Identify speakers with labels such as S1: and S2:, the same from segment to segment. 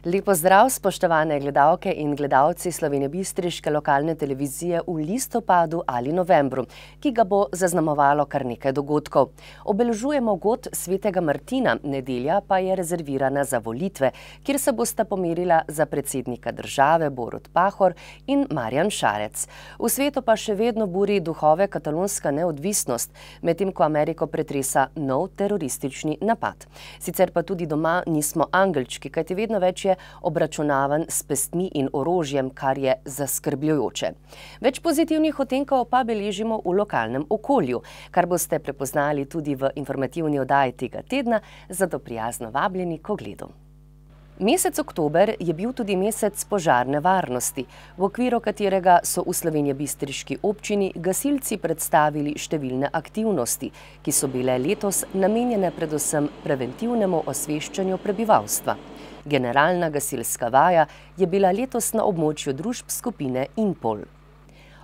S1: Lep pozdrav, spoštovane gledalke in gledalci slovenjebistriške lokalne televizije v listopadu ali novembru, ki ga bo zaznamovalo kar nekaj dogodkov. Obeležujemo god svetega Martina, nedelja pa je rezervirana za volitve, kjer se bosta pomerila za predsednika države Borut Pahor in Marjan Šarec. V svetu pa še vedno buri duhove katalonska neodvisnost, medtem ko Ameriko pretresa nov teroristični napad. Sicer pa tudi doma nismo angelčki, kajti vedno več je obračunavan s pestmi in orožjem, kar je zaskrbljujoče. Več pozitivnih odtenkov pa beležimo v lokalnem okolju, kar boste prepoznali tudi v informativni oddaji tega tedna, zato prijazno vabljeni k ogledu. Mesec oktober je bil tudi mesec požarne varnosti, v okviru katerega so v slovenjebistriški občini gasilci predstavili številne aktivnosti, ki so bile letos namenjene predvsem preventivnemu osveščanju prebivalstva. Generalna gasilska vaja je bila letos na območju družb skupine Impol.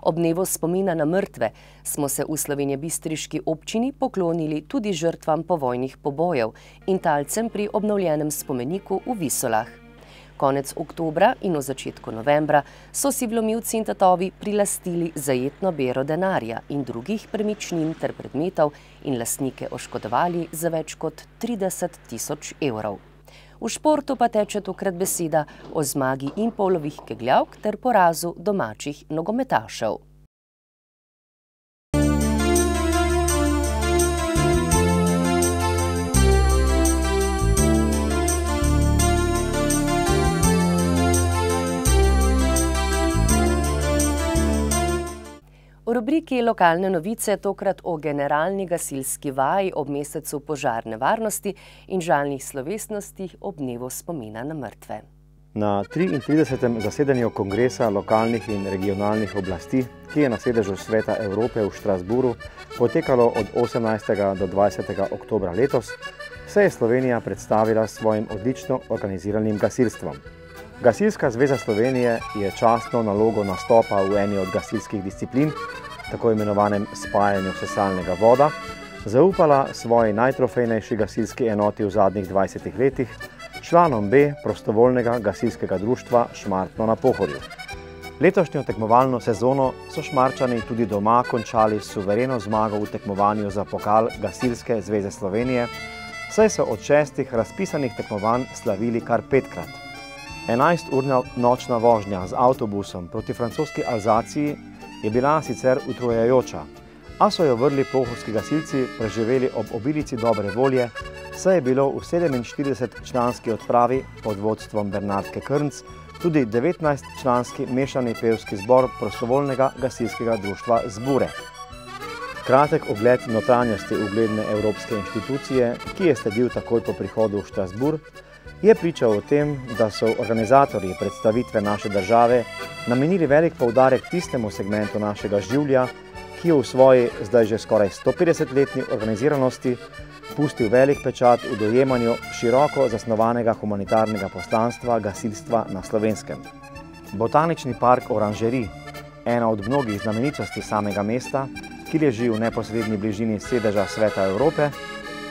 S1: Ob dnevu spomina na mrtve smo se v slovenjebistriški občini poklonili tudi žrtvam povojnih pobojev in talcem pri obnovljenem spomeniku v Visolah. Konec oktobra in v začetku novembra so si vlomilci in tatovi prilastili zajetno bero denarja in drugih premičnin ter predmetov in lastnike oškodovali za več kot 30 000 evrov. V športu pa teče tokrat beseda o zmagi Impolovih kegljavk ter porazu domačih nogometašev. V rubriki Lokalne novice tokrat o generalni gasilski vaji ob mesecu požarne varnosti in žalnih slovesnostih ob dnevu spomina na mrtve.
S2: Na 33. zasedanju Kongresa lokalnih in regionalnih oblasti, ki je na sedežu Sveta Evrope v Štrasburu potekalo od 18. do 20. oktobra letos, se je Slovenija predstavila s svojim odlično organiziranim gasilstvom. Gasilska zveza Slovenije je častno nalogo nastopa v eni od gasilskih disciplin, tako imenovanem spajanju sesalnega voda, zaupala svoji najtrofejnejši gasilski enoti v zadnjih 20 letih, članom B prostovoljnega gasilskega društva Šmartno na Pohorju. Letošnjo tekmovalno sezono so Šmarčani tudi doma končali s suvereno zmago v tekmovanju za pokal Gasilske zveze Slovenije, saj so od 6 razpisanih tekmovanj slavili kar 5-krat. 11-urna nočna vožnja z avtobusom proti francoski Alzaciji je bila sicer utrujajoča, a so jo vrli pohorski gasilci preživeli ob obilici dobre volje, saj je bilo v 47-članski odpravi pod vodstvom Bernardke Krnc tudi 19-članski mešani pevski zbor prostovoljnega gasilskega društva Zbure. Kratek ogled notranjosti ugledne evropske inštitucije, ki je sledil takoj po prihodu v Štrasbur, je pričal o tem, da so organizatorji predstavitve naše države namenili velik poudarek tistemu segmentu našega življa, ki je v svoji zdaj že skoraj 150-letni organiziranosti pustil velik pečat v dojemanju široko zasnovanega humanitarnega poslanstva gasilstva na Slovenskem. Botanični park Oranžerij, ena od mnogih znamenitosti samega mesta, ki leži v neposredni bližini sedeža Sveta Evrope,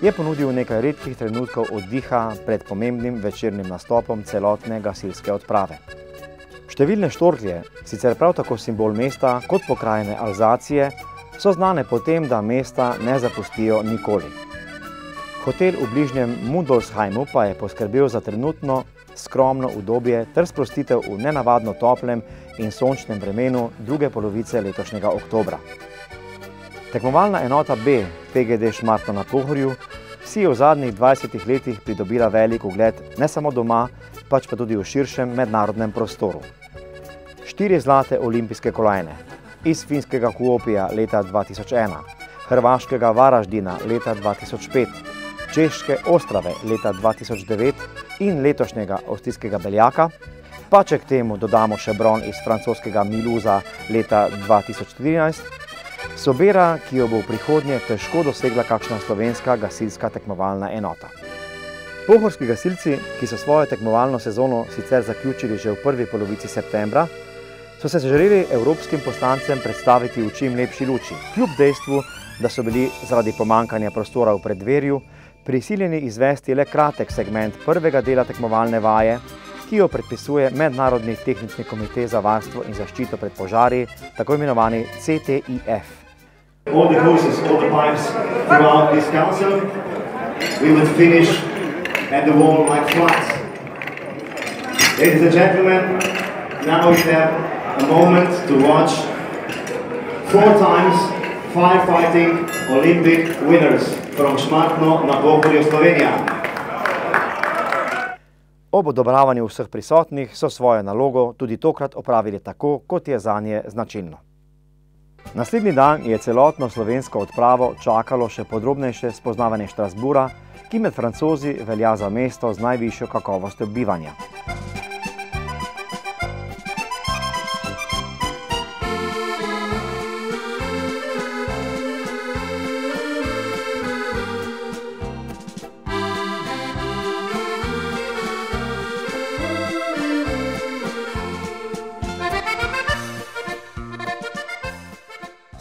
S2: je ponudil nekaj redkih trenutkov oddiha pred pomembnim večernim nastopom celotne gasilske odprave. Številne štorklje, sicer prav tako simbol mesta kot pokrajine Alzacije, so znane po tem, da mesta ne zapustijo nikoli. Hotel v bližnjem Mundolsheimu pa je poskrbel za trenutno skromno udobje ter sprostitev v nenavadno toplem in sončnem vremenu druge polovice letošnjega oktobra. Tekmovalna enota B PGD Šmartno na Pohorju si je v zadnjih 20 letih pridobila velik ugled ne samo doma, pač pa tudi v širšem mednarodnem prostoru. 4 zlate olimpijske kolajne iz finskega Kuopija leta 2001, hrvaškega Varaždina leta 2005, češke Ostrave leta 2009 in letošnjega avstrijskega Beljaka, pa če k temu dodamo še bron iz francoskega Miluza leta 2014, so bera, ki jo bo v prihodnje težko dosegla kakšna slovenska gasilska tekmovalna enota. Pohorski gasilci, ki so svojo tekmovalno sezono sicer zaključili že v prvi polovici septembra, so se želeli evropskim poslancem predstaviti v čim lepši luči, kljub dejstvu, da so bili zaradi pomankanja prostora v preddverju prisiljeni izvesti le kratek segment prvega dela tekmovalne vaje, ki jo predpisuje Mednarodni tehnični komitej za varstvo in zaščito pred požari, tako imenovani CTIF.
S3: All the hoses, all the pipes throughout this council, we would finish at the wall like flats. Ladies and gentlemen, now we have a moment to watch 4 times firefighting Olympic winners from Šmartno na Pohorju, Slovenija.
S2: Ob odobravanju vseh prisotnih so svojo nalogo tudi tokrat opravili tako, kot je zanje značilno. Naslednji dan je celotno slovensko odpravo čakalo še podrobnejše spoznavanje Štrasbura, ki med Francozi velja za mesto z najvišjo kakovostjo bivanja.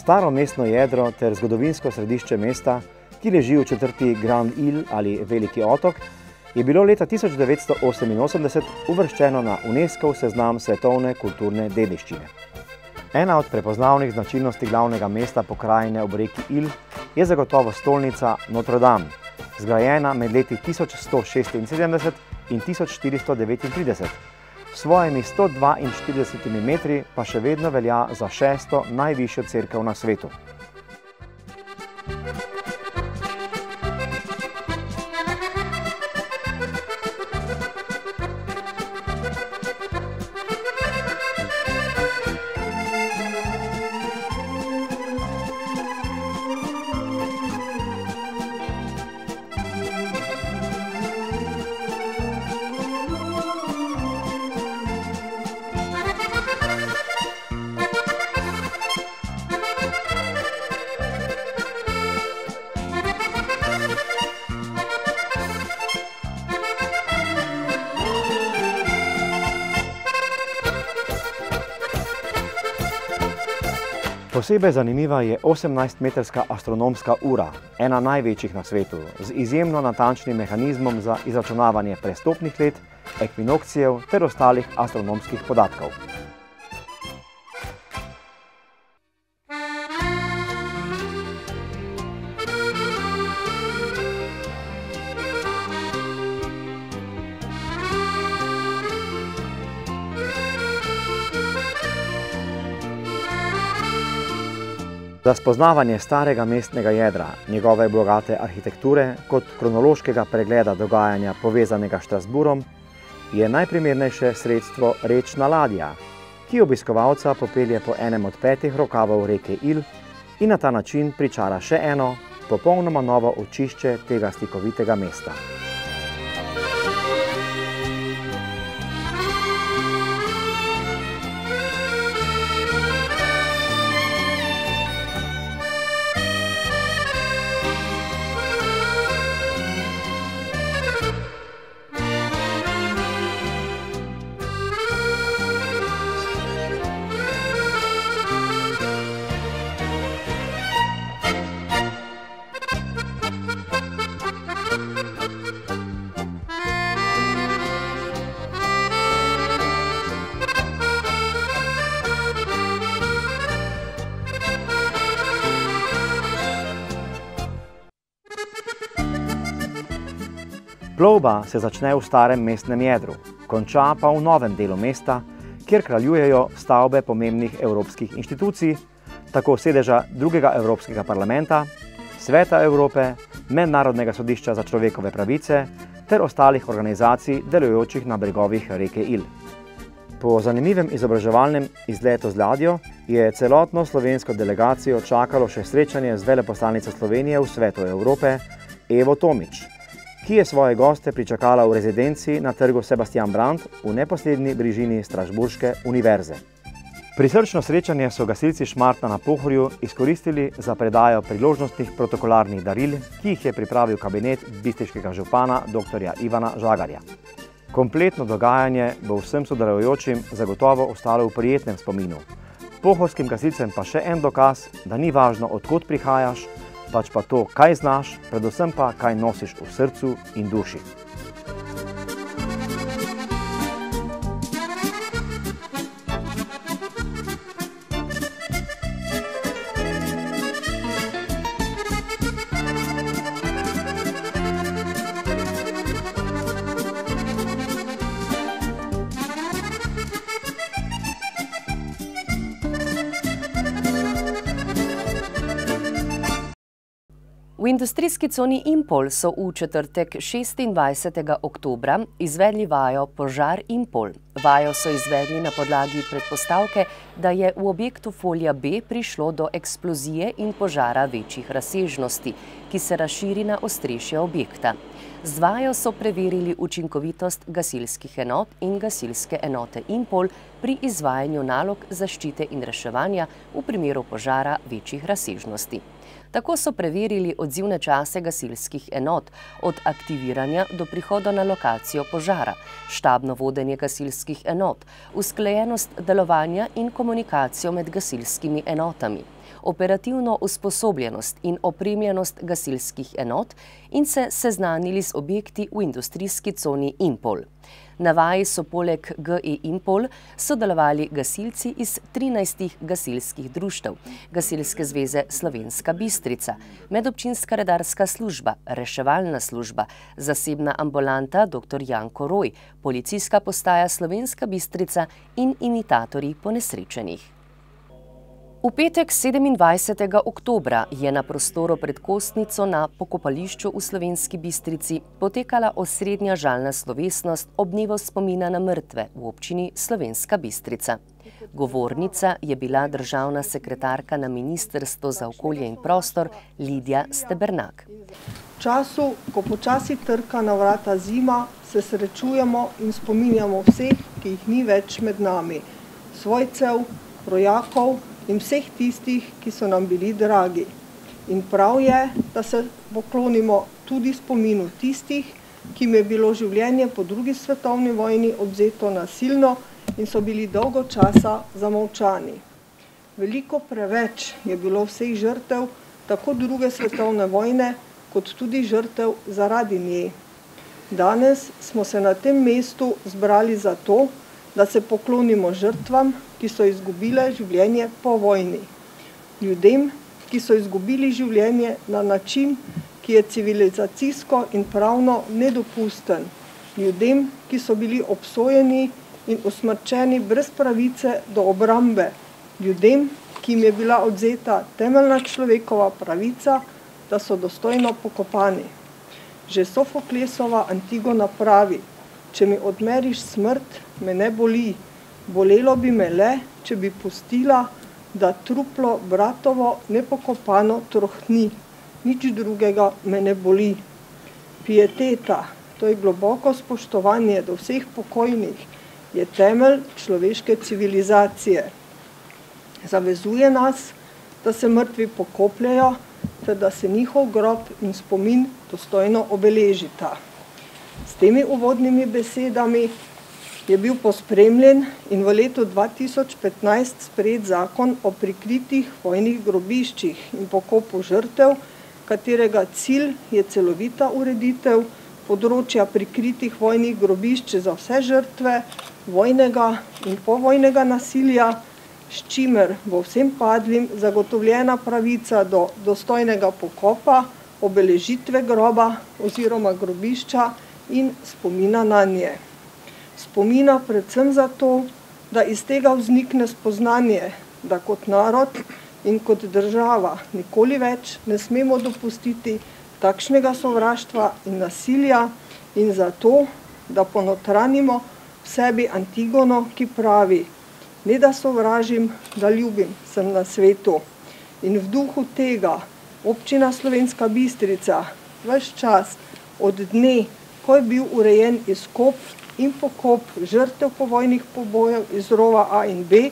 S2: Staro mestno jedro ter zgodovinsko središče mesta, ki leži v četrti Grand Ile ali Veliki otok, je bilo leta 1988 uvrščeno na UNESCO seznam svetovne kulturne dediščine. Ena od prepoznavnih značilnosti glavnega mesta pokrajine ob reki Ile je zagotovo stolnica Notre Dame, zgrajena med leti 1176 in 1439. S svojimi 142 metri pa še vedno velja za 6. najvišjo cerkev na svetu. Posebej zanimiva je 18-metrska astronomska ura, ena največjih na svetu, z izjemno natančnim mehanizmom za izračunavanje prestopnih let, ekvinokcijev ter ostalih astronomskih podatkov. Za spoznavanje starega mestnega jedra, njegove bogate arhitekture kot kronološkega pregleda dogajanja povezanega s Štrasburom je najprimernejše sredstvo rečna ladja, ki obiskovalca popelje po enem od 5 rokavov reke Ile in na ta način pričara še eno, popolnoma novo očišče tega slikovitega mesta. Plovba se začne v starem mestnem jedru, konča pa v novem delu mesta, kjer kraljujejo stavbe pomembnih evropskih inštitucij, tako sedeža drugega Evropskega parlamenta, Sveta Evrope, Mednarodnega sodišča za človekove pravice ter ostalih organizacij delujočih na bregovih reke Ile. Po zanimivem izobraževalnem izletu z ladjo je celotno slovensko delegacijo čakalo še srečanje z veleposlanico Slovenije v Svetu Evrope Evo Tomič, ki je svoje goste pričakala v rezidenci na trgu Sebastian Brand v neposredni bližini Strasbourške univerze. Prisrčno srečanje so gasilci Šmartna na Pohorju izkoristili za predajo priložnostnih protokolarnih daril, ki jih je pripravil kabinet bistriškega župana dr. Ivana Žagarja. Kompletno dogajanje bo vsem sodelujočim zagotovo ostalo v prijetnem spominu. Pohorskim gasilcem pa še en dokaz, da ni važno, od kod prihajaš, pač pa to, kaj znaš, predvsem pa, kaj nosiš v srcu in duši.
S1: V industrijski coni Impol so v četrtek 26. oktobra izvedli vajo Požar Impol. Vajo so izvedli na podlagi predpostavke, da je v objektu Folija B prišlo do eksplozije in požara večjih razsežnosti, ki se razširi na ostrešje objekta. Z vajo so preverili učinkovitost gasilskih enot in gasilske enote Impol pri izvajanju nalog zaščite in reševanja v primeru požara večjih razsežnosti. Tako so preverili odzivne čase gasilskih enot od aktiviranja do prihoda na lokacijo požara, štabno vodenje gasilskih enot, usklajenost delovanja in komunikacijo med gasilskimi enotami, operativno usposobljenost in opremljenost gasilskih enot in se seznanili z objekti v industrijski coni Impol. Na vaji so poleg GE Impol sodelovali gasilci iz 13 gasilskih društev, Gasilske zveze Slovenska Bistrica, Medobčinska redarska služba, Reševalna služba, Zasebna ambulanta dr. Janko Roj, Policijska postaja Slovenska Bistrica in imitatorji ponesrečenih. V petek 27. oktobra je na prostoru pred Kostnico na pokopališču v Slovenski Bistrici potekala osrednja žalna slovesnost ob dnevu spomina na mrtve v občini Slovenska Bistrica. Govornica je bila državna sekretarka na Ministrstvu za okolje in prostor Lidija Stebernak.
S4: V času, ko počasi trka na vrata zima, se srečujemo in spominjamo vseh, ki jih ni več med nami, svojcev, rojakov in vseh tistih, ki so nam bili dragi. In prav je, da se poklonimo tudi spominu tistih, ki jim je bilo življenje po drugi svetovni vojni odvzeto nasilno in so bili dolgo časa zamolčani. Veliko preveč je bilo vseh žrtev, tako druge svetovne vojne, kot tudi žrtev zaradi nje. Danes smo se na tem mestu zbrali zato, da se poklonimo žrtvam, ki so izgubile življenje po vojni. Ljudem, ki so izgubili življenje na način, ki je civilizacijsko in pravno nedopusten. Ljudem, ki so bili obsojeni in usmrčeni brez pravice do obrambe. Ljudem, ki jim je bila odvzeta temeljna človekova pravica, da so dostojno pokopani. Že Sofoklesova Antigona pravi: če mi odmeriš smrt, me ne boli. Bolelo bi me le, če bi pustila, da truplo bratovo nepokopano trohni. Nič drugega me ne boli. Pieteta, to je globoko spoštovanje do vseh pokojnih, je temelj človeške civilizacije. Zavezuje nas, da se mrtvi pokopljajo, ter da se njihov grob in spomin dostojno obeležita. S temi uvodnimi besedami je bil pospremljen in v letu 2015 sprejet zakon o prikritih vojnih grobiščih in pokopu žrtev, katerega cilj je celovita ureditev področja prikritih vojnih grobišč za vse žrtve vojnega in povojnega nasilja, s čimer bo vsem padlim zagotovljena pravica do dostojnega pokopa, obeležitve groba oziroma grobišča in spomina nanje. Spomina predvsem zato, da iz tega vznikne spoznanje, da kot narod in kot država nikoli več ne smemo dopustiti takšnega sovraštva in nasilja, in zato, da ponotranimo v sebi Antigono, ki pravi: ne da sovražim, da ljubim sem na svetu. In v duhu tega občina Slovenska Bistrica ves čas od dne, ko je bil urejen izkop in pokop žrtev povojnih pobojev iz rova A in B,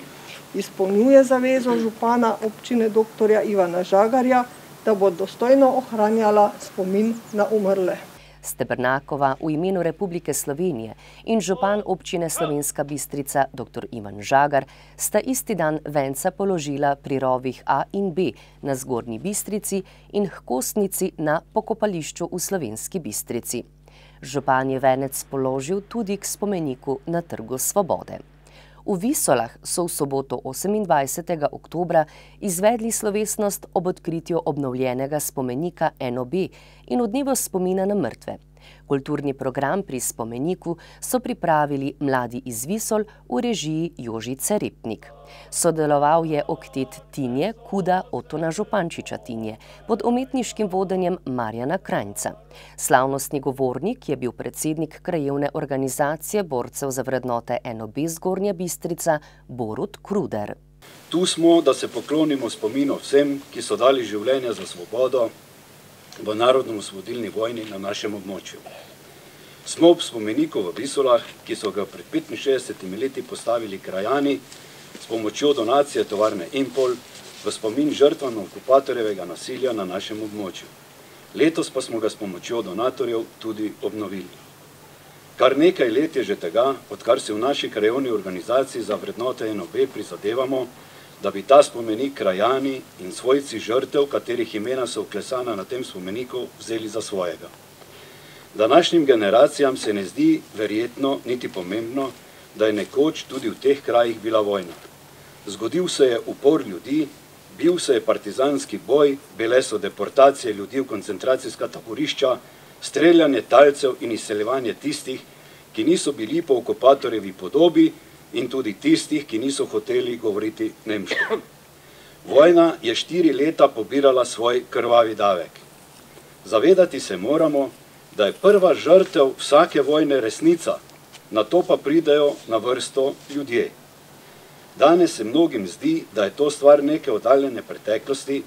S4: izpolnjuje zavezo župana občine dr. Ivana Žagarja, da bo dostojno ohranjala spomin na umrle.
S1: Stebernakova v imenu Republike Slovenije in župan občine Slovenska Bistrica dr. Ivan Žagar sta isti dan venca položila pri rovih A in B na Zgornji Bistrici in h Kostnici na pokopališču v Slovenski Bistrici. Župan je venec položil tudi k spomeniku na Trgu Svobode. V Visolah so v soboto 28. oktobra izvedli slovesnost ob odkritju obnovljenega spomenika NOB in v dnevu spomina na mrtve. Kulturni program pri spomeniku so pripravili mladi iz Visol v režiji Jožice Repnik. Sodeloval je oktet Tinje Kuda Otona Župančiča Tinje pod umetniškim vodenjem Marjana Krajnca. Slavnostni govornik je bil predsednik krajevne organizacije borcev za vrednote NOB Zgornja Bistrica Borut Kruder.
S5: Tu smo, da se poklonimo spominu vsem, ki so dali življenje za svobodo v narodno-osvobodilni vojni na našem območju. Smo ob spomeniku v Visolah, ki so ga pred 65 leti postavili krajani s pomočjo donacije tovarne Impol v spomin žrtvam okupatorjevega nasilja na našem območju. Letos pa smo ga s pomočjo donatorjev tudi obnovili. Kar nekaj let je že tega, odkar se v naši krajevni organizaciji za vrednote NOB prizadevamo, da bi ta spomenik krajani in svojci žrtev, katerih imena so vklesana na tem spomeniku, vzeli za svojega. Današnjim generacijam se ne zdi verjetno niti pomembno, da je nekoč tudi v teh krajih bila vojna. Zgodil se je upor ljudi, bil se je partizanski boj, bile so deportacije ljudi v koncentracijska taborišča, streljanje talcev in izseljevanje tistih, ki niso bili po okupatorjevi podobi, in tudi tistih, ki niso hoteli govoriti nemško. Vojna je 4 leta pobirala svoj krvavi davek. Zavedati se moramo, da je prva žrtev vsake vojne resnica, na to pa pridejo na vrsto ljudje. Danes se mnogim zdi, da je to stvar neke oddaljene preteklosti,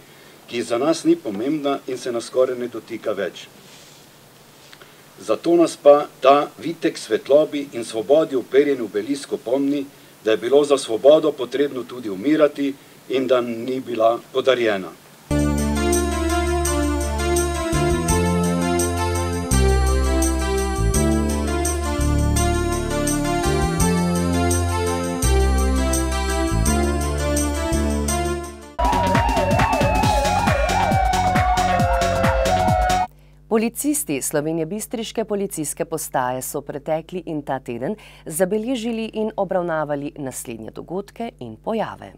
S5: ki za nas ni pomembna in se nas skoraj ne dotika več. Zato nas pa ta vitek svetlobi in svobodi uperjen obelisk opomni, da je bilo za svobodo potrebno tudi umirati in da ni bila podarjena.
S1: Policisti Slovenjebistriške policijske postaje so pretekli in ta teden zabeležili in obravnavali naslednje dogodke in pojave.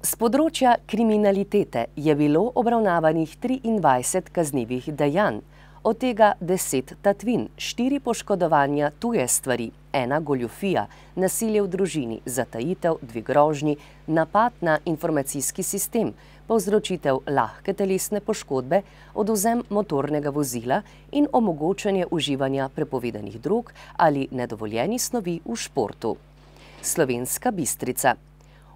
S1: Z področja kriminalitete je bilo obravnavanih 23 kaznivih dejanj, od tega 10 tatvin, 4 poškodovanja tuje stvari, 1 goljufija, nasilje v družini, zatajitev, 2 grožnji, napad na informacijski sistem, povzročitev lahke telesne poškodbe, odvzem motornega vozila in omogočanje uživanja prepovedanih drog ali nedovoljenih snovi v športu. Slovenska Bistrica.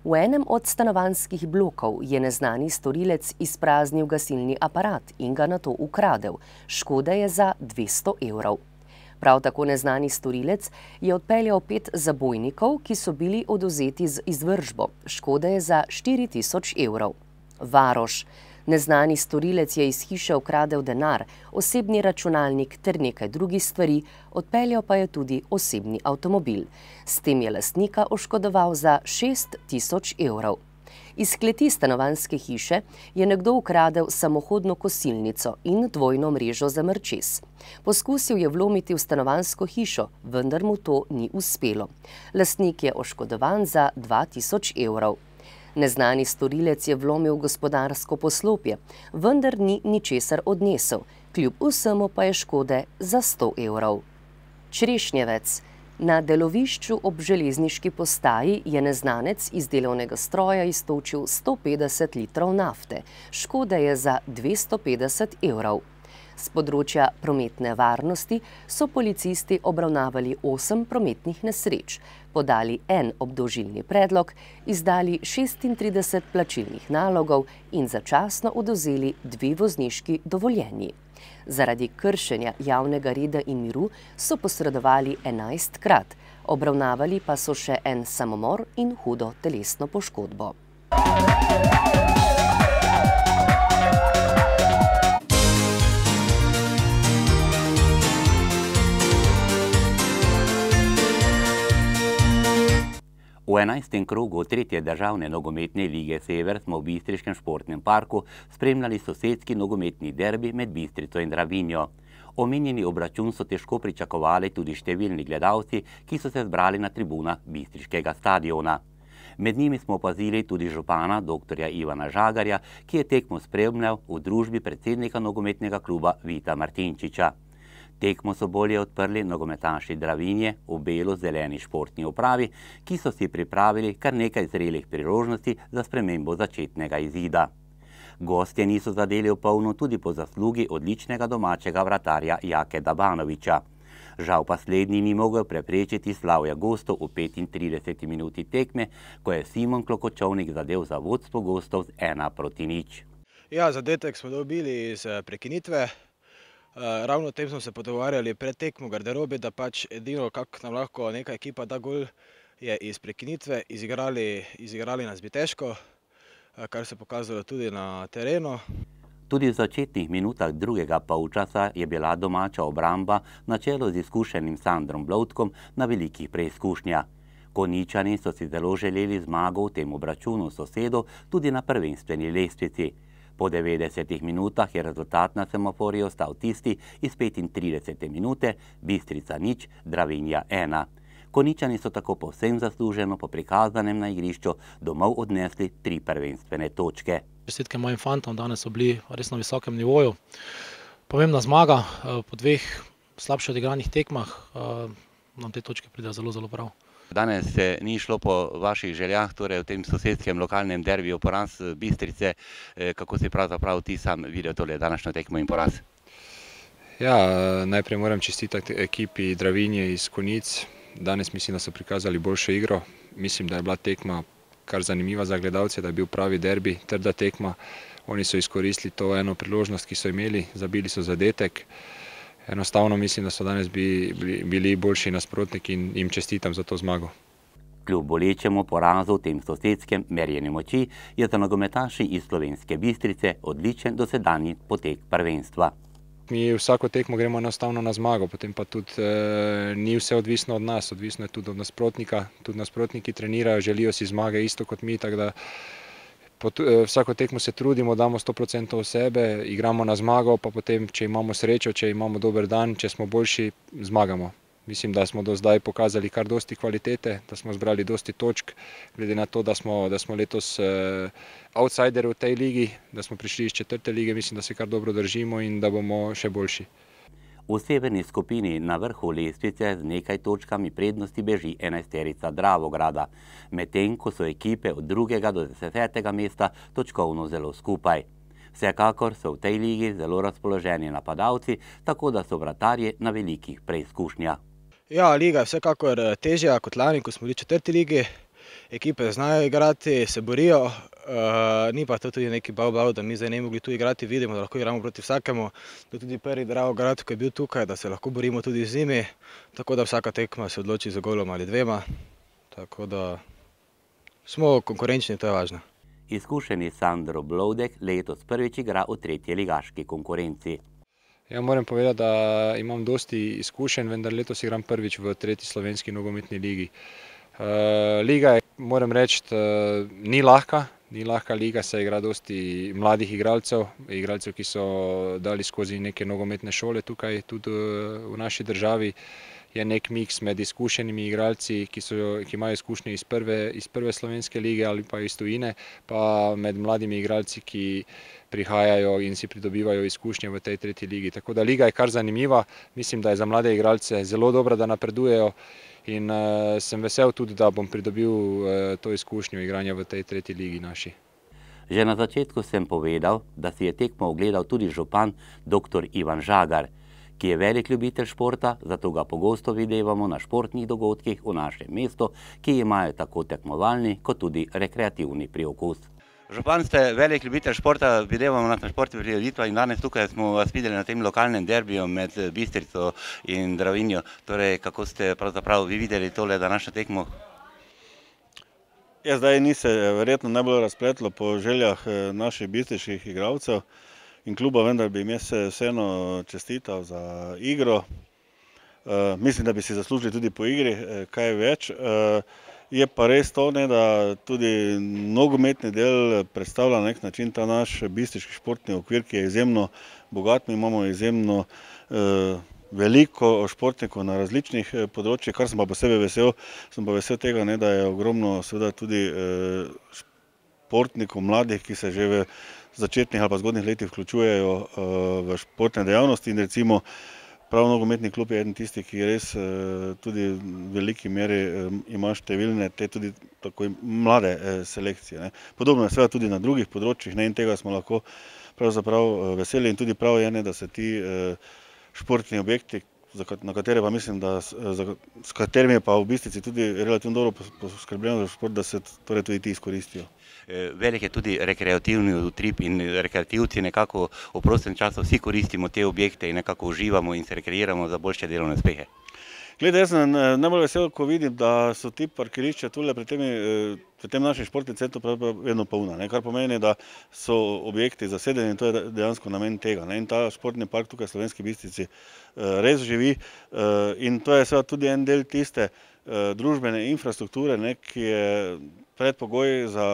S1: V enem od stanovanjskih blokov je neznani storilec izpraznil gasilni aparat in ga nato ukradel. Škode je za 200 evrov. Prav tako neznani storilec je odpeljal 5 zabojnikov, ki so bili odvzeti z izvržbo. Škode je za 4000 evrov. Varoš. Neznani storilec je iz hiše ukradel denar, osebni računalnik ter nekaj drugih stvari, odpeljal pa je tudi osebni avtomobil. S tem je lastnika oškodoval za 6000 evrov. Iz kleti stanovanjske hiše je nekdo ukradel samohodno kosilnico in dvojno mrežo za mrčes. Poskusil je vlomiti v stanovanjsko hišo, vendar mu to ni uspelo. Lastnik je oškodovan za 2000 evrov. Neznani storilec je vlomil v gospodarsko poslopje, vendar ni ničesar odnesel, kljub vsemu pa je škode za 100 evrov. Črešnjevec. Na delovišču ob železniški postaji je neznanec iz delovnega stroja iztočil 150 litrov nafte. Škode je za 250 evrov. Z področja prometne varnosti so policisti obravnavali 8 prometnih nesreč, podali 1 obdolžilni predlog, izdali 36 plačilnih nalogov in začasno odvzeli 2 vozniški dovoljenji. Zaradi kršenja javnega reda in miru so posredovali 11-krat, obravnavali pa so še 1 samomor in hudo telesno poškodbo.
S6: V 11. krogu 3. državne nogometne lige Sever smo v Bistriškem športnem parku spremljali sosedski nogometni derbi med Bistrico in Dravinjo. Omenjeni obračun so težko pričakovali tudi številni gledalci, ki so se zbrali na tribunah Bistriškega stadiona. Med njimi smo opazili tudi župana dr. Ivana Žagarja, ki je tekmo spremljal v družbi predsednika nogometnega kluba Vita Martinčiča. Tekmo so bolje odprli nogometaši Dravinje v belo-zeleni športni opravi, ki so si pripravili kar nekaj zrelih priložnosti za spremembo začetnega izida. Gostje niso zadeli v polno tudi po zaslugi odličnega domačega vratarja Jake Dabanovića. Žal pa slednji ni mogel preprečiti slavja gostov v 35 minuti tekme, ko je Simon Klokočovnik zadel za vodstvo gostov z 1-0.
S7: Ja, zadetek smo dobili iz prekinitve. Ravno o tem smo se pogovarjali pred tekmo v garderobi, da pač edino, kako nam lahko neka ekipa da gol, je iz prekinitve. Izigrali nas bi težko, kar se je pokazalo tudi na terenu.
S6: Tudi v začetnih minutah drugega polčasa je bila domača obramba na čelu z izkušenim Sandrom Blodkom na velikih preizkušnjah. Konjičani so si zelo želeli zmago v tem obračunu sosedov tudi na prvenstveni lestvici. Po 90 minutah je rezultat na semaforju ostal tisti iz 35 minute, Bistrica 0, Dravinja 1. Konjičani so tako povsem zasluženo po prikazanem na igrišču domov odnesli 3 prvenstvene točke.
S8: Čestitke mojim fantom, danes so bili res na visokem nivoju. Pomembna zmaga po 2 slabše odigranih tekmah, nam te točke pridejo zelo, zelo prav.
S6: Danes se ni šlo po vaših željah, torej v tem sosedskem lokalnem derbiju poraz Bistrice. Kako si pravzaprav ti sam videl tole današnjo tekmo in poraz?
S9: Ja, najprej moram čestitati ekipi Dravinje iz Konjic. Danes mislim, da so prikazali boljšo igro. Mislim, da je bila tekma kar zanimiva za gledalce, da je bil pravi derbi, trda tekma. Oni so izkoristili to eno priložnost, ki so imeli, zabili so zadetek. Enostavno mislim, da so danes bili boljši nasprotniki in jim čestitam za to zmago.
S6: Kljub bolečemu porazu v tem sosedskem merjenju moči je za nogometaši iz Slovenske Bistrice odličen dosedanji potek prvenstva.
S9: Mi vsako tekmo gremo enostavno na zmago, potem pa tudi ni vse odvisno od nas, odvisno je tudi od nasprotnika. Tudi nasprotniki trenirajo, želijo si zmage isto kot mi, tako da vsako tekmo se trudimo, damo 100% v sebe, igramo na zmago, pa potem, če imamo srečo, če imamo dober dan, če smo boljši, zmagamo. Mislim, da smo do zdaj pokazali kar dosti kvalitete, da smo zbrali dosti točk, glede na to, da smo letos outsider v tej ligi, da smo prišli iz 4. lige, mislim, da se kar dobro držimo in da bomo še boljši.
S6: V severni skupini na vrhu lestvice z nekaj točkami prednosti beži 11-terica Dravograda, medtem ko so ekipe od 2. do 10. mesta točkovno zelo skupaj. Vsekakor so v tej ligi zelo razpoloženi napadalci, tako da so vratarji na velikih preizkušnjah.
S7: Ja, liga je vsekakor težja kot lani, ko smo bili v 4. ligi. Ekipe znajo igrati, se borijo, ni pa to tudi neki bav, da mi zdaj ne mogli tu igrati, vidimo, da lahko igramo proti vsakemu. To je tudi prvi Dravograd, ko je bil tukaj, da se lahko borimo tudi z njimi, tako da vsaka tekma se odloči za golom ali 2, tako da smo konkurenčni, to je važno.
S6: Izkušeni Sandro Blodek letos prvič igra v 3. ligaški konkurenci.
S9: Ja, moram povedati, da imam dosti izkušenj, vendar letos igram prvič v 3. slovenski nogometni ligi. Liga je, moram reči, ni lahka liga, se igra dosti mladih igralcev, ki so dali skozi neke nogometne šole tukaj, tudi v naši državi. Je nek miks med izkušenimi igralci, ki imajo izkušnje iz prve slovenske lige ali pa iz tujine, pa med mladimi igralci, ki prihajajo in si pridobivajo izkušnje v tej 3. ligi. Tako da liga je kar zanimiva, mislim, da je za mlade igralce zelo dobra, da napredujejo in sem vesel tudi, da bom pridobil to izkušnjo igranja v tej 3. ligi naši.
S6: Že na začetku sem povedal, da si je tekmo ogledal tudi župan dr. Ivan Žagar, ki je velik ljubitelj športa, zato ga pogosto videvamo na športnih dogodkih v našem mestu, ki imajo tako tekmovalni kot tudi rekreativni priokus. Župan, ste velik ljubitelj športa, videvamo nas na športnih prireditvah in danes tukaj smo vas videli na tem lokalnem derbiju med Bistrico in Dravinjo. Torej, kako ste pravzaprav vi videli tole današnjo tekmo?
S10: Ja, zdaj ni se verjetno najbolj razpletlo po željah naših bistriških igralcev in kluba, vendar bi jim se vseeno čestital za igro. Mislim, da bi si zaslužili tudi po igri kaj več. Je pa res to, da tudi nogometni del predstavlja na nek način ta naš bistriški športni okvir, ki je izjemno bogat. Mi imamo izjemno veliko športnikov na različnih področjih, kar sem pa posebej vesel. Sem pa vesel tega, da je ogromno seveda tudi športnikov mladih, ki se že v začetnih ali pa zgodnjih letih vključujejo v športne dejavnosti in recimo prav nogometni klub je eden tistih, ki res tudi v veliki meri ima številne te tudi tako mlade selekcije, ne. Podobno je seveda tudi na drugih področjih, ne, in tega smo lahko pravzaprav veseli in tudi prav je, ne, da se ti športni objekti, na katere pa mislim, da s katerimi je pa v Bistrici tudi relativno dobro poskrbljeno za šport, da se torej tudi ti izkoristijo.
S6: Velik je tudi rekreativni utrip in rekreativci nekako v prostem času vsi koristimo te objekte in nekako uživamo in se rekreiramo za boljše delovne uspehe.
S10: Glede, jaz sem najbolj vesel, ko vidim, da so ti parkirišča tule pri tem našem športnem centru vedno polna, ne, kar pomeni, da so objekti zasedeni in to je dejansko namen tega, ne, in ta športni park tukaj v Slovenski Bistrici res živi in to je seveda tudi en del tiste družbene infrastrukture, ne, ki je predpogoj za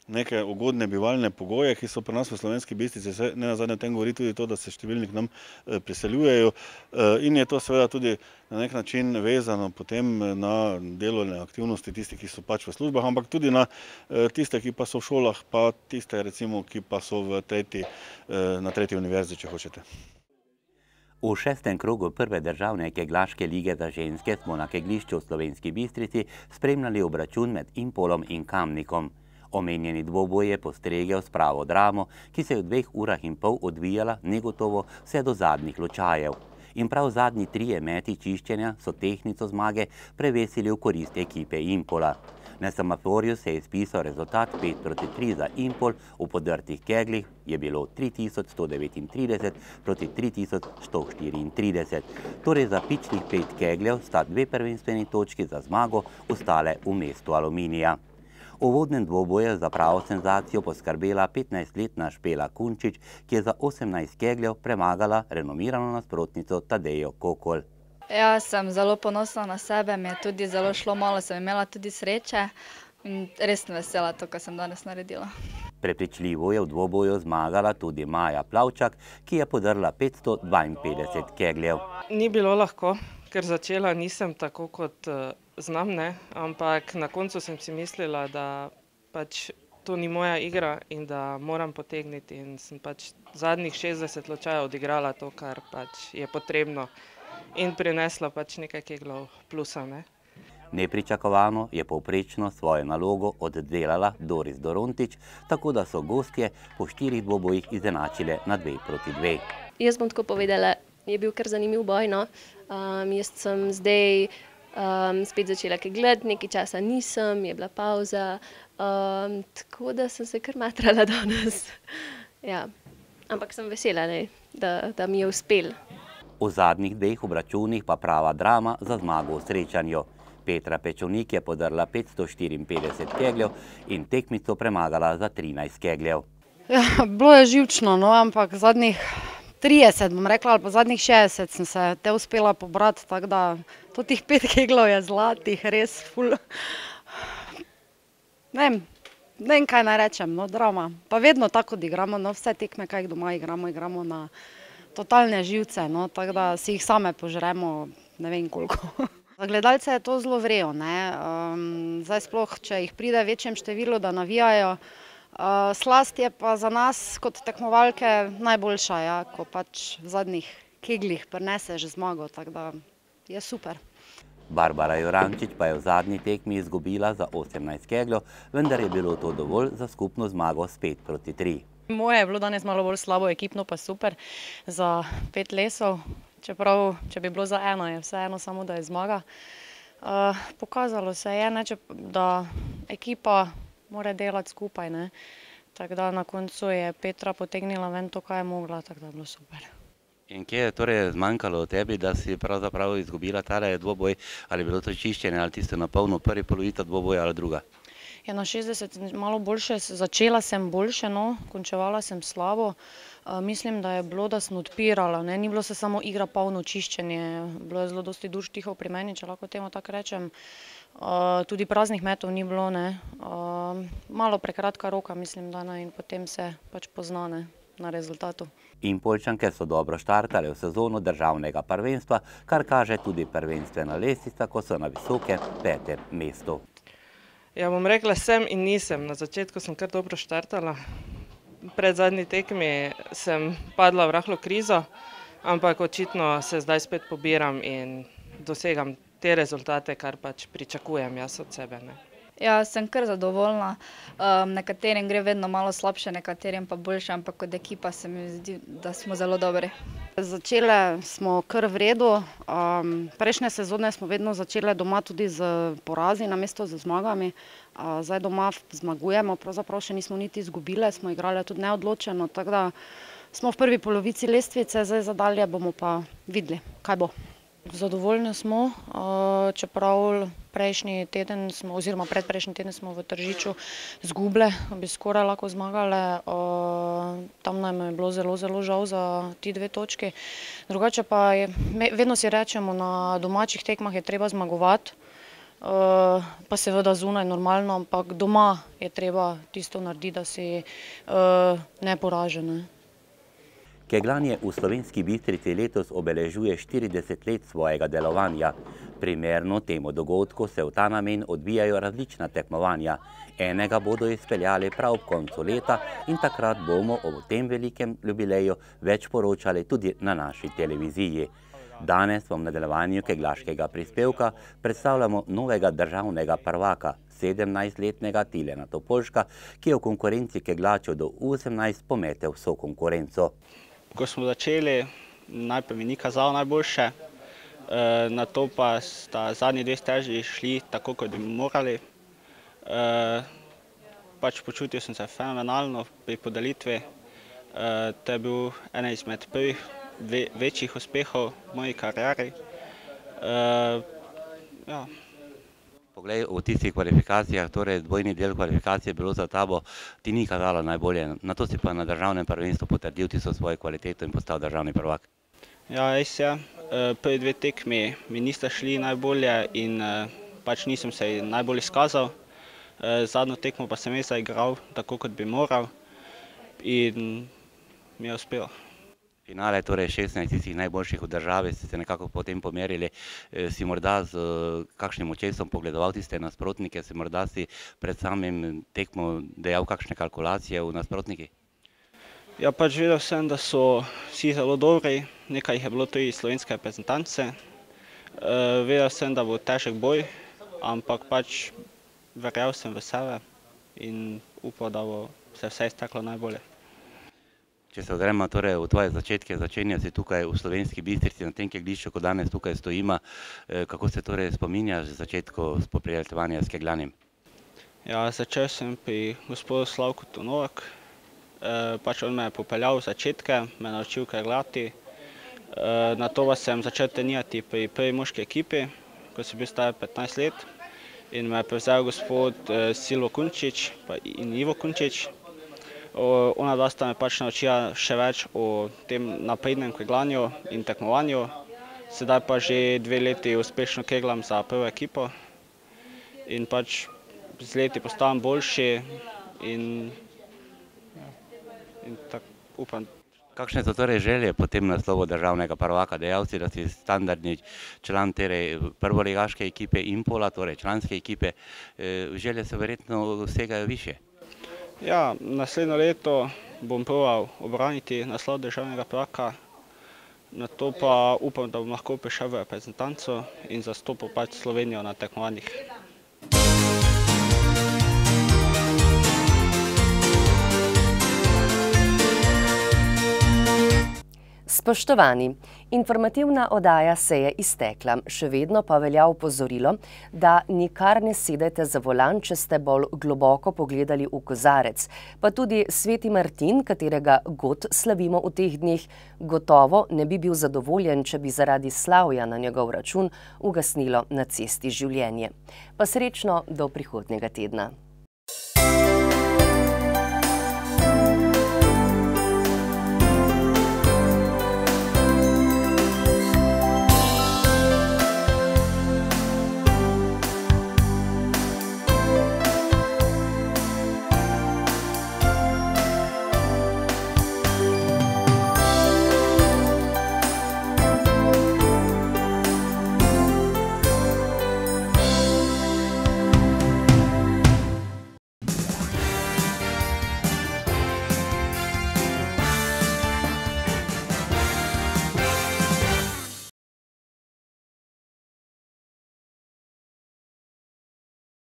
S10: neke ugodne bivalne pogoje, ki so pri nas v Slovenski Bistrici, ne nazadnje o tem govori tudi to, da se številni k nam priseljujejo in je to seveda tudi na nek način vezano potem na delovne aktivnosti tistih, ki so pač v službah, ampak tudi na tiste, ki pa so v šolah, pa tiste recimo, ki pa so na tretji univerzi, če hočete.
S6: V 6. krogu prve državne kegljaške lige za ženske smo na kegljišču v Slovenski Bistrici spremljali obračun med Impolom in Kamnikom. Omenjeni dvoboj je postregel s pravo dramo, ki se je v 2 urah in pol odvijala negotovo vse do zadnjih ločajev. In prav zadnji 3 meti čiščenja so tehtnico zmage prevesili v korist ekipe Impola. Na semaforju se je izpisal rezultat 5-3 za Impol, v podrtih keglih je bilo 3139 proti 3134. Torej za pičnih 5 kegljev sta 2 prvenstveni točki za zmago ostale v mestu Aluminija. V uvodnem dvoboju za pravo senzacijo poskrbela 15-letna Špela Kunčič, ki je za 18 kegljev premagala renomirano nasprotnico Tadejo Kokol.
S11: Ja, sem zelo ponosna na sebe, mi je tudi zelo šlo, malo sem imela tudi sreče in res sem vesela to, kar sem danes naredila.
S6: Prepričljivo je v dvoboju zmagala tudi Maja Plavčak, ki je podrla 552 kegljev.
S12: Ni bilo lahko, ker začela nisem tako kot znam, ne, ampak na koncu sem si mislila, da pač to ni moja igra in da moram potegniti in sem pač zadnjih 60 ločajev odigrala to, kar pač je potrebno in prinesla pač nekaj keglov plusa, ne.
S6: Nepričakovano je povprečno svojo nalogo oddelala Doris Dorontič, tako da so gostje po 4 dvobojih izenačile na 2-2.
S13: Jaz bom tako povedala, je bil kar zanimiv boj, no. Jaz sem zdaj spet začela kegljati, nekaj časa nisem, je bila pauza, tako da sem se kar matrala danes. Ja, ampak sem vesela, ne, da mi je uspel.
S6: V zadnjih 2 obračunih pa prava drama za zmago v srečanju. Petra Pečovnik je podrla 554 kegljev in tekmico premagala za 13 kegljev.
S14: Ja, bilo je živčno, no, ampak zadnjih 30, bom rekla, ali pa zadnjih 60 sem se te uspela pobrati, tako da totih 5 keglov je zlatih, res ful. Ne vem, kaj naj rečem, no, drama. Pa vedno tako odigramo, no, vse tekme, kaj doma igramo na totalne živce, no, tako da si jih same požremo, ne vem koliko. Za gledalce je to zelo vrejo, ne, zdaj sploh, če jih pride v večjem številu, da navijajo. Slast je pa za nas kot tekmovalke najboljša, ja, ko pač v zadnjih keglih prineseš zmago, tako da je super.
S6: Barbara Jurančič pa je v zadnji tekmi izgubila za 18 kegljev, vendar je bilo to dovolj za skupno zmago s 5-3.
S15: Moje je bilo danes malo bolj slabo, ekipno pa super za 5 lesov. Čeprav, če bi bilo za 1, je vseeno samo, da je zmaga. Pokazalo se je, ne, da ekipa mora delati skupaj, ne. Tako da na koncu je Petra potegnila ven to, kaj je mogla, tako da je bilo super.
S6: In kje je torej zmanjkalo tebi, da si pravzaprav izgubila tale dvoboj, ali je bilo to čiščenje, ali tisto na polno prvi polovica dvoboja ali druga?
S15: Ja, na 60 malo boljše, začela sem boljše, no, končevala sem slabo. Mislim, da je bilo, da sem odpirala, ne, ni bilo se samo igra polno čiščenje, bilo je zelo dosti duš tiho pri meni, če lahko temu tako rečem. Tudi praznih metov ni bilo, ne, malo prekratka roka, mislim, da ne, in potem se pač pozna, ne, na rezultatu.
S6: Impoljčanke so dobro štartale v sezono državnega prvenstva, kar kaže tudi prvenstvena lestvica, ko so na visokem 5. mestu.
S12: Ja, bom rekla sem in nisem. Na začetku sem kar dobro štartala. Pred zadnji tekmi sem padla v rahlo krizo, ampak očitno se zdaj spet pobiram in dosegam te rezultate, kar pač pričakujem jaz od sebe, ne.
S11: Ja, sem kar zadovoljna. Nekaterim gre vedno malo slabše, nekaterim pa boljše, ampak kot ekipa se mi zdi, da smo zelo dobri.
S14: Začele smo kar v redu. Prejšnje sezone smo vedno začele doma tudi z porazi namesto z zmagami. Zdaj doma zmagujemo, pravzaprav še nismo niti izgubile, smo igrale tudi neodločeno, tako da smo v prvi polovici lestvice, zdaj za dalje bomo pa videli, kaj bo.
S15: Zadovoljni smo, čeprav prejšnji teden smo, oziroma predprejšnji teden smo v Tržiču izgubile, bi skoraj lahko zmagale. Tam nam je bilo zelo, zelo žal za ti 2 točki. Drugače pa vedno si rečemo, na domačih tekmah je treba zmagovati, pa seveda zunaj normalno, ampak doma je treba tisto narediti, da si neporažen.
S6: Kegljanje v Slovenski Bistrici letos obeležuje 40 let svojega delovanja. Primerno temu dogodku se v ta namen odvijajo različna tekmovanja. Enega bodo izpeljali prav ob koncu leta in takrat bomo o tem velikem jubileju več poročali tudi na naši televiziji. Danes v nadaljevanju kegljaškega prispevka predstavljamo novega državnega prvaka, 17-letnega Tilena Topolška, ki je v konkurenci kegljačev do 18 pometel vso konkurenco.
S16: Ko smo začeli, najprej mi ni kazalo najboljše, nato pa sta zadnji 2 steži šli tako, kot bi morali. Pač počutil sem se fenomenalno pri podelitvi. To je bil eden izmed prvih večjih uspehov v moji karieri.
S6: Poglej, v tistih kvalifikacijah, torej dvojni del kvalifikacije je bilo za tabo, ti ni kazalo najbolje, nato si pa na državnem prvenstvu potrdil tisto svojo kvaliteto in postal državni prvak.
S16: Ja, res je. Prvi 2 tekmi mi nista šli najbolje in pač nisem se najbolj izkazal. Zadnjo tekmo pa sem res zaigral tako, kot bi moral in mi je uspelo.
S6: Finale, torej 16 tistih najboljših v državi, ste se nekako potem pomerili. Si morda z kakšnim očesom pogledoval tiste nasprotnike, si morda si pred samim tekmo dejal kakšne kalkulacije v nasprotniki?
S16: Ja, pač vedel sem, da so vsi zelo dobri, nekaj jih je bilo tudi slovenske reprezentance. Vedel sem, da bo težek boj, ampak pač verjel sem v sebe in upal, da bo se vse izteklo najbolje.
S6: Če se ogremo torej v tvoje začetke, začenjal si tukaj v Slovenski Bistrici, na tem kegljišču, ko danes tukaj stojimo. Kako se torej spominjaš začetku spoprijateljevanja s kegljanjem?
S16: Ja, začel sem pri gospodu Slavku Novak. Pač on me je popeljal v začetke, me naučil kegljati. Nato pa sem začel trenirati pri prvi moški ekipi, ko sem bil star 15 let. In me je prevzel gospod Silvo Kunčič in Ivo Kunčič. Ona dva sta me pač naučila še več o tem naprednem kegljanju in tekmovanju. Sedaj pa že 2 leti uspešno kegljam za prvo ekipo in pač z leti postajam boljši in tako upam.
S6: Kakšne so torej želje po tem naslovu državnega prvaka? Dejal si, da si standardni član prvoligaške ekipe Impola, torej članske ekipe. Želje se verjetno vsegajo višje.
S16: Ja, naslednje leto bom probal obraniti naslov državnega prvaka, nato pa upam, da bom lahko prišel v reprezentanco in zastopal pač Slovenijo na tekmovanjih.
S1: Spoštovani, informativna oddaja se je iztekla, še vedno pa velja opozorilo, da nikar ne sedajte za volan, če ste bolj globoko pogledali v kozarec. Pa tudi Sveti Martin, katerega god slavimo v teh dneh, gotovo ne bi bil zadovoljen, če bi zaradi slavja na njegov račun ugasnilo na cesti življenje. Pa srečno do prihodnjega tedna.